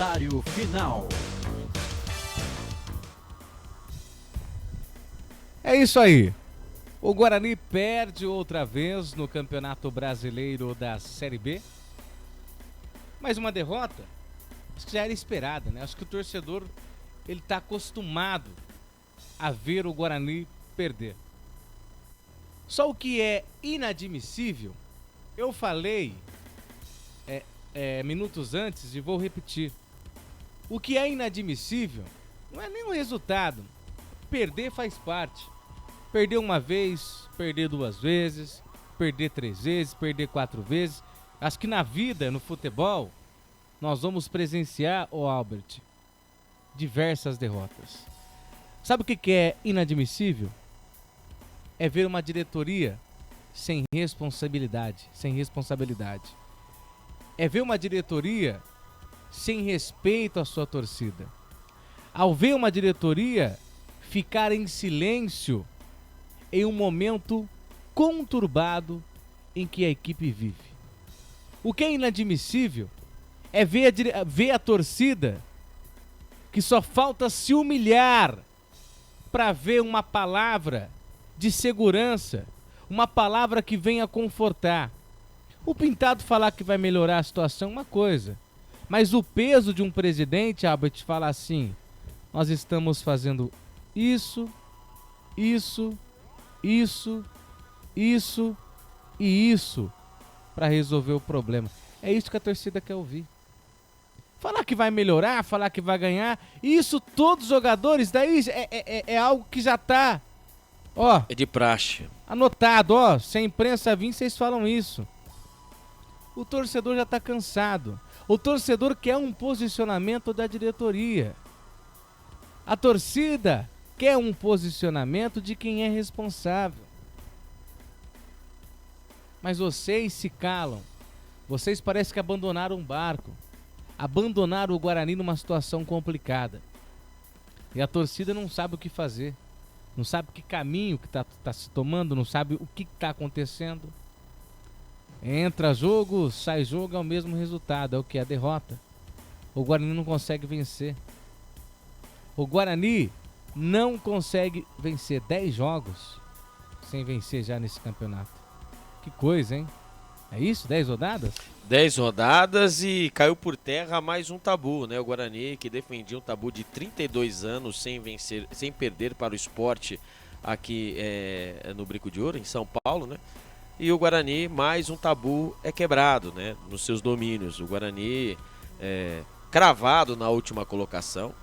Comentário final. É isso aí. O Guarani perde outra vez no Campeonato Brasileiro da Série B. Mais uma derrota? Acho que já era esperada, né? Acho que o torcedor ele tá acostumado a ver o Guarani perder. Só o que é inadmissível, eu falei minutos antes e vou repetir. O que é inadmissível não é nem o resultado. Perder faz parte. Perder uma vez, perder 2 vezes, perder 3 vezes, perder 4 vezes. Acho que na vida, no futebol, nós vamos presenciar, Albert, diversas derrotas. Sabe o que é inadmissível? É ver uma diretoria sem responsabilidade. É ver uma diretoria sem respeito à sua torcida. Ao ver uma diretoria ficar em silêncio em um momento conturbado em que a equipe vive. O que é inadmissível é ver a torcida que só falta se humilhar para ver uma palavra de segurança, uma palavra que venha confortar. O Pintado falar que vai melhorar a situação é uma coisa, mas o peso de um presidente, Albert, falar assim: nós estamos fazendo isso e isso para resolver o problema. É isso que a torcida quer ouvir. Falar que vai melhorar, falar que vai ganhar, isso todos os jogadores, daí é algo que já tá, é de praxe. Anotado, se a imprensa vir, vocês falam isso. O torcedor já tá cansado. O torcedor quer um posicionamento da diretoria. A torcida quer um posicionamento de quem é responsável. Mas vocês se calam. Vocês parecem que abandonaram um barco. Abandonaram o Guarani numa situação complicada. E a torcida não sabe o que fazer. Não sabe que caminho que tá se tomando. Não sabe o que tá acontecendo. Entra jogo, sai jogo, é o mesmo resultado. É o que? A derrota. O Guarani não consegue vencer. O Guarani não consegue vencer 10 jogos sem vencer já nesse campeonato. Que coisa, hein? É isso? 10 rodadas? 10 rodadas e caiu por terra mais um tabu, né? O Guarani, que defendia um tabu de 32 anos sem vencer, sem perder para o Sport aqui no Brico de Ouro, em São Paulo, né? E o Guarani, mais um tabu é quebrado, né? Nos seus domínios. O Guarani cravado na última colocação,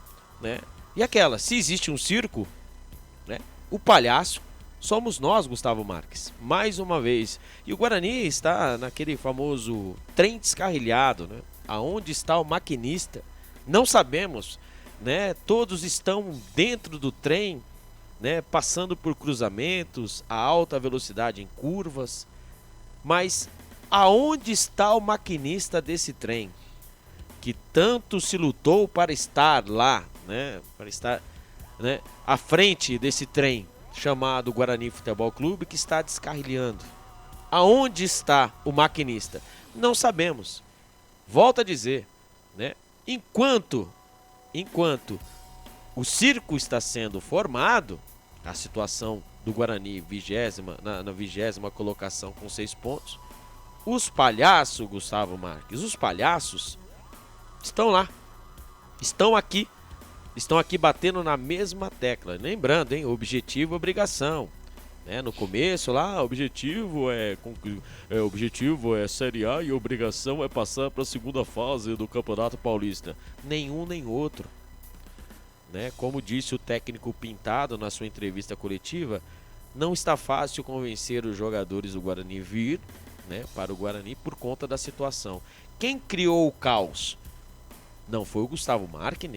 né? E aquela, se existe um circo, né? O palhaço somos nós, Gustavo Marques, mais uma vez. E o Guarani está naquele famoso trem descarrilhado, né? Aonde está o maquinista? Não sabemos, né? Todos estão dentro do trem, né? Passando por cruzamentos, a alta velocidade em curvas. Mas aonde está o maquinista desse trem? Que tanto se lutou para estar lá, né? Para estar, né, à frente desse trem chamado Guarani Futebol Clube, que está descarrilhando. Aonde está o maquinista? Não sabemos. Volto a dizer, né? Enquanto o circo está sendo formado, a situação do Guarani na 20ª colocação com 6 pontos, os palhaços, Gustavo Marques, os palhaços estão lá, estão aqui batendo na mesma tecla. Lembrando, hein, objetivo e obrigação, né? No começo lá, objetivo é Série A e obrigação é passar para a segunda fase do Campeonato Paulista. Nenhum nem outro, né? Como disse o técnico Pintado na sua entrevista coletiva, não está fácil convencer os jogadores do Guarani vir, né, para o Guarani por conta da situação. Quem criou o caos? Não foi o Gustavo Marques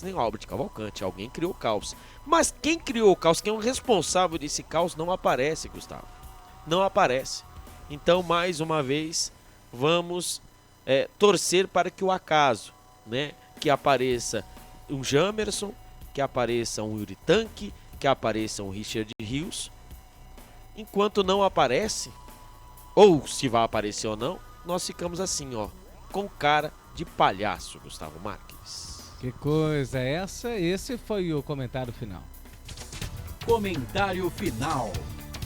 nem o Albert Cavalcante. Alguém criou o caos. Mas quem criou o caos, quem é o responsável desse caos, não aparece, Gustavo. Não aparece. Então, mais uma vez, vamos torcer para que o acaso, né, que apareça um Jamerson, que apareça um Yuri Tanque, que apareça um Richard Rios. Enquanto não aparece, ou se vai aparecer ou não, nós ficamos assim, ó, com cara de palhaço, Gustavo Marques. Que coisa é essa? Esse foi o comentário final. Comentário final.